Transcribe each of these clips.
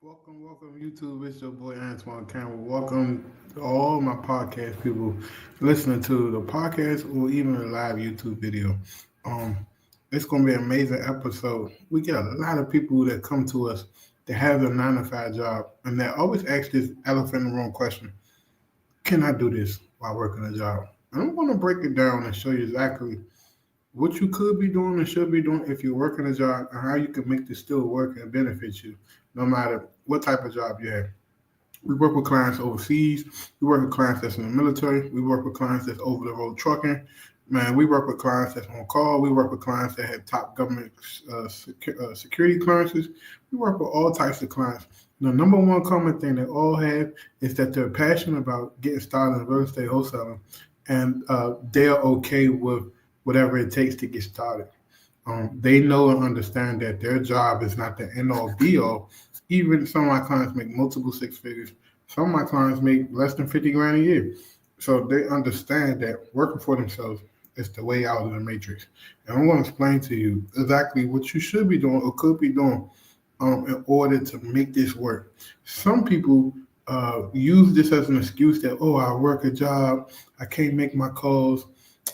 Welcome, YouTube. It's your boy Antoine Campbell. Welcome to all my podcast people listening to the podcast or even a live YouTube video. Um, it's gonna be an amazing episode. We get a lot of people that come to us that have a 9 to 5 job, and they always ask this elephant in the room question: can I do this while working a job? And I'm gonna break it down and show you exactly what you could be doing and should be doing if you're working a job, and how you can make this still work and benefit you, no matter what type of job you have. We work with clients overseas. We work with clients that's in the military. We work with clients that's over the road trucking. Man, we work with clients that's on call. We work with clients that have top government security clearances. We work with all types of clients. The number one common thing they all have is that they're passionate about getting started in real estate wholesaling, and they're okay with whatever it takes to get started. They know and understand that their job is not the end all be all. Even some of my clients make multiple six figures. Some of my clients make less than 50 grand a year. So they understand that working for themselves is the way out of the matrix. And I'm going to explain to you exactly what you should be doing or could be doing in order to make this work. Some people use this as an excuse that, oh, I work a job, I can't make my calls,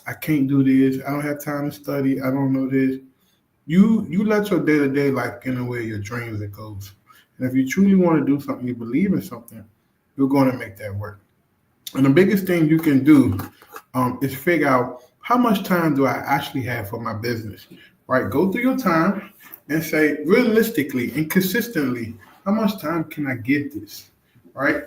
I can't do this, I don't have time to study, I don't know this. You let your day to day life get in the way of your dreams and goals. And if you truly want to do something, you believe in something, you're going to make that work. And the biggest thing you can do is figure out how much time do I actually have for my business. Right? Go through your time and say realistically and consistently, how much time can I give this? Right?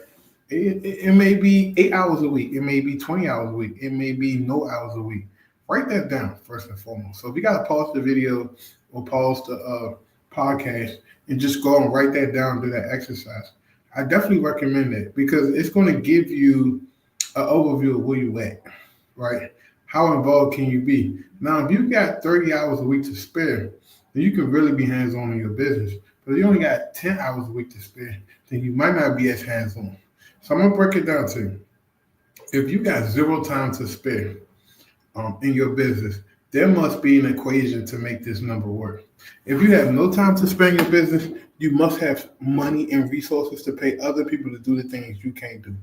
It may be 8 hours a week. It may be 20 hours a week. It may be no hours a week. Write that down first and foremost. So if you got to pause the video or pause the podcast and just go and write that down, do that exercise, I definitely recommend it because it's going to give you an overview of where you at, right? How involved can you be? Now, if you got 30 hours a week to spare, then you can really be hands-on in your business. But if you only got 10 hours a week to spare, then you might not be as hands-on. So I'm going to break it down to you. If you got zero time to spare in your business, there must be an equation to make this number work. If you have no time to spend in your business, you must have money and resources to pay other people to do the things you can't do.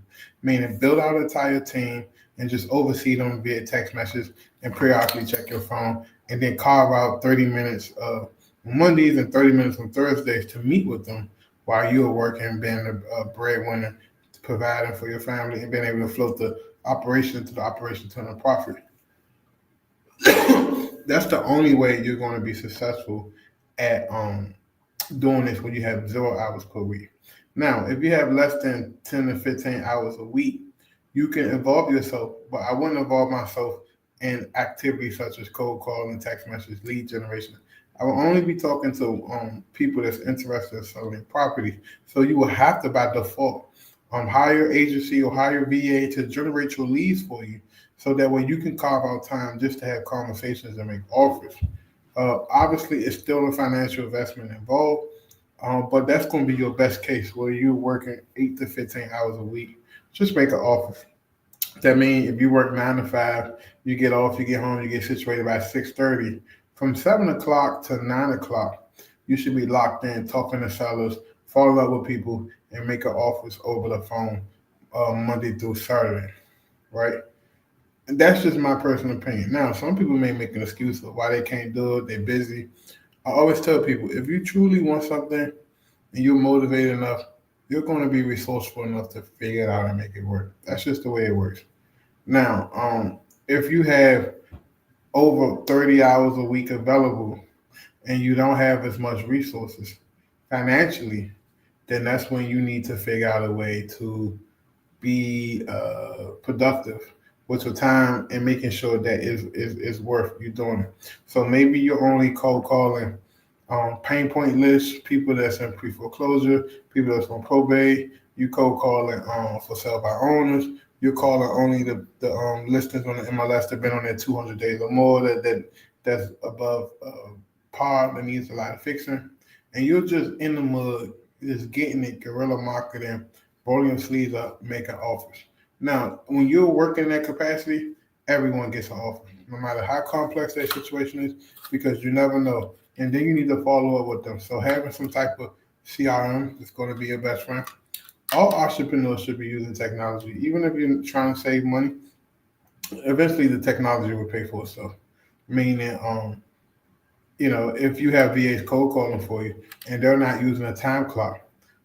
Meaning build out an entire team and just oversee them via text message and periodically check your phone, and then carve out 30 minutes on Mondays and 30 minutes on Thursdays to meet with them while you're working, being a breadwinner, providing for your family, and being able to float the operation to the operation to a profit. That's the only way you're going to be successful at doing this when you have 0 hours per week. Now, if you have less than 10 to 15 hours a week, you can involve yourself, but I wouldn't involve myself in activities such as cold calling, text message, lead generation. I will only be talking to people that's interested in selling property. So you will have to, by default, hire agency or hire VA to generate your leads for you, so that way you can carve out time just to have conversations and make offers. Obviously, it's still a financial investment involved, but that's going to be your best case where you're working 8 to 15 hours a week. Just make an offer. That means if you work 9 to 5, you get off, you get home, you get situated by 6:30. From 7 o'clock to 9 o'clock, you should be locked in, talking to sellers, follow up with people, and making offers over the phone Monday through Saturday, right? And that's just my personal opinion. Now, some people may make an excuse of why they can't do it, they're busy. I always tell people if you truly want something and you're motivated enough, you're going to be resourceful enough to figure it out and make it work. That's just the way it works. Now, if you have over 30 hours a week available and you don't have as much resources financially, then that's when you need to figure out a way to be productive with your time and making sure that is worth you doing it. So maybe you're only cold calling pain point lists, people that's in pre foreclosure, people that's on probate. You cold calling for sale by owners. You're calling only the listings on the MLS that have been on there 200 days or more, that's above par, that needs a lot of fixing. And you're just in the mud, just getting it, guerrilla marketing, rolling your sleeves up, making offers. Now, when you're working in that capacity, everyone gets an offer, no matter how complex that situation is, because you never know. And then you need to follow up with them. So having some type of CRM is going to be your best friend. All entrepreneurs should be using technology. Even if you're trying to save money, eventually the technology will pay for itself. Meaning, if you have VAs cold calling for you and they're not using a time clock,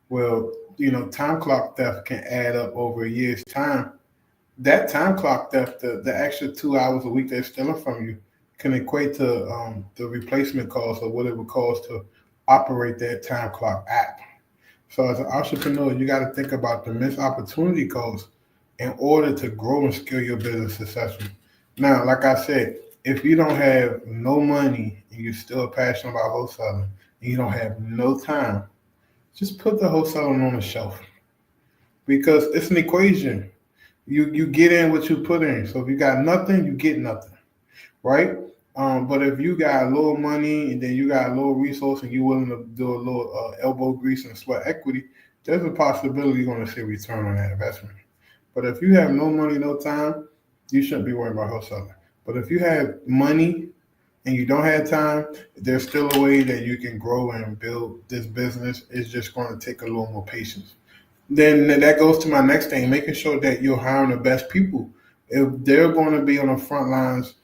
well, time clock theft can add up over a year's time. That time clock theft, the extra 2 hours a week they're stealing from you, can equate to the replacement cost or what it would cost to operate that time clock app. So as an entrepreneur, you got to think about the missed opportunity cost in order to grow and scale your business successfully. Now, like I said, if you don't have no money and you're still passionate about wholesaling and you don't have no time, just put the wholesaling on the shelf because it's an equation. You get in what you put in. So if you got nothing, you get nothing, right? But if you got a little money and then you got a little resource and you're willing to do a little elbow grease and sweat equity, there's a possibility you're going to see a return on that investment. But if you have no money, no time, you shouldn't be worried about wholesaling. But if you have money and you don't have time, there's still a way that you can grow and build this business. It's just going to take a little more patience. Then that goes to my next thing, making sure that you're hiring the best people. If they're going to be on the front lines,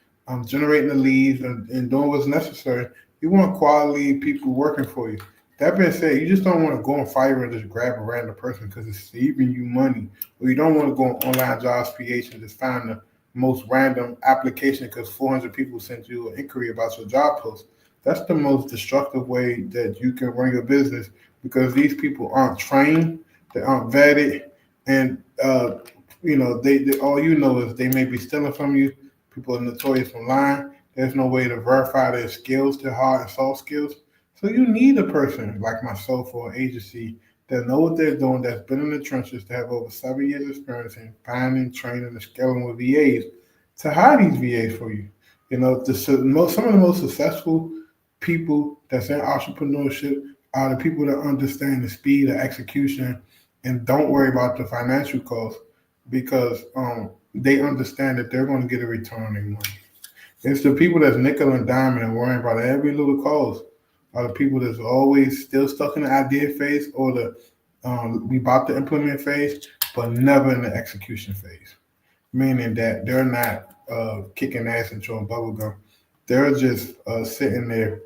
generating the leads and doing what's necessary, you want quality people working for you. That being said, you just don't want to go on fire and just grab a random person because it's saving you money. Or you don't want to go on online jobs PH and just find the most random application because 400 people sent you an inquiry about your job post. That's the most destructive way that you can run your business because these people aren't trained, they aren't vetted, and they all you know is they may be stealing from you. People are notorious from lying. There's no way to verify their skills, their hard and soft skills. So you need a person like myself or an agency that know what they're doing, that's been in the trenches, that have over 7 years experience in finding, training, and scaling with VAs to hire these VAs for you. Some of the most successful people that's in entrepreneurship are the people that understand the speed of execution and don't worry about the financial cost because they understand that they're going to get a return on their money. It's the people that's nickel and diamond and worrying about every little cost are the people that's always still stuck in the idea phase or the we about to implement phase, but never in the execution phase. Meaning that they're not kicking ass and chewing bubblegum. They're just sitting there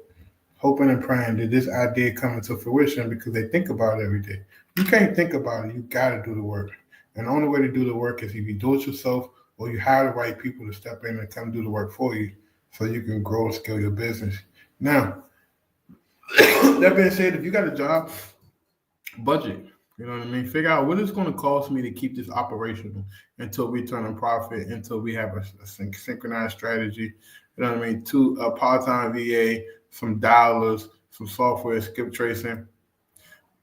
hoping and praying that this idea come into fruition because they think about it every day. You can't think about it. You got to do the work. And the only way to do the work is if you do it yourself or you hire the right people to step in and come do the work for you so you can grow and scale your business. Now, that being said, if you got a job, budget. You know what I mean? Figure out what it's going to cost me to keep this operational until we turn a profit, until we have a synchronized strategy. You know what I mean? A part-time VA, some dollars, some software, skip tracing.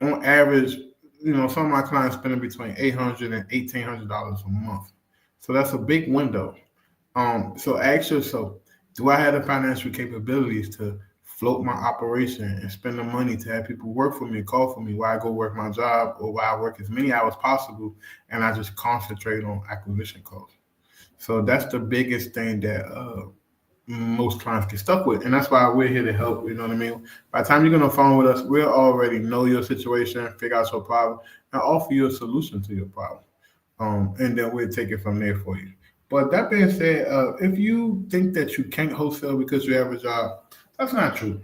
On average, some of my clients spending between $800 and $1,800 a month. So that's a big window. So ask yourself, do I have the financial capabilities to float my operation and spend the money to have people work for me, call for me while I go work my job or while I work as many hours possible and I just concentrate on acquisition costs. So that's the biggest thing that most clients get stuck with. And that's why we're here to help. You know what I mean? By the time you get on the phone with us, we'll already know your situation, figure out your problem, and offer you a solution to your problem. And then we'll take it from there for you. But that being said, if you think that you can't wholesale because you have a job, that's not true.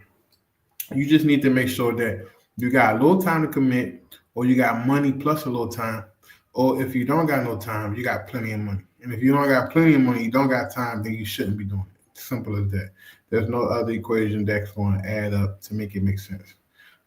You just need to make sure that you got a little time to commit, or you got money plus a little time, or if you don't got no time, you got plenty of money. And if you don't got plenty of money, you don't got time, then you shouldn't be doing it. Simple as that. There's no other equation that's going to add up to make it make sense.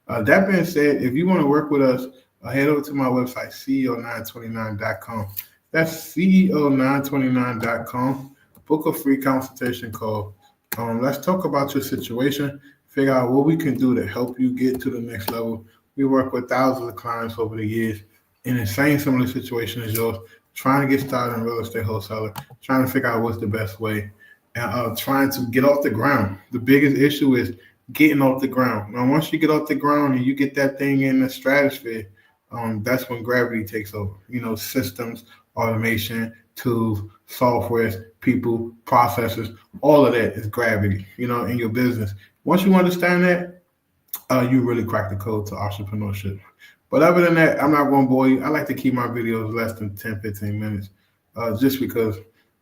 That being said, if you want to work with us, head over to my website, CEO929.com. That's CEO929.com. Book a free consultation call. Let's talk about your situation, figure out what we can do to help you get to the next level. We work with thousands of clients over the years in the same similar situation as yours, trying to get started in real estate wholesaling, trying to figure out what's the best way, and trying to get off the ground. The biggest issue is getting off the ground. Now, once you get off the ground and you get that thing in the stratosphere, that's when gravity takes over. Systems, automation, tools, softwares, people, processes, all of that is gravity, in your business. Once you understand that, you really crack the code to entrepreneurship. But other than that, I'm not going to bore you. I like to keep my videos less than 10, 15 minutes just because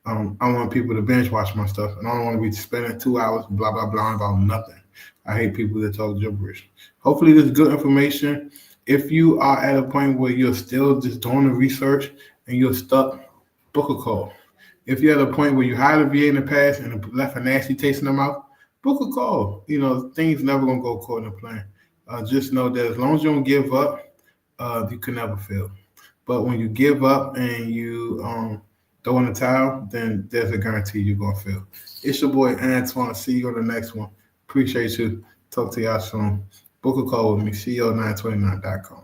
I want people to binge watch my stuff and I don't want to be spending 2 hours blah, blah, blah about nothing. I hate people that talk gibberish. Hopefully, this is good information. If you are at a point where you're still just doing the research and you're stuck, book a call. If you're at a point where you hired a VA in the past and it left a nasty taste in their mouth, book a call. Things never gonna go according to plan. Just know that as long as you don't give up, you can never fail. But when you give up and you throw in the towel, then there's a guarantee you're gonna fail. It's your boy Antoine. See you on the next one. Appreciate you. Talk to y'all soon. Book a call with me, CEO929.com.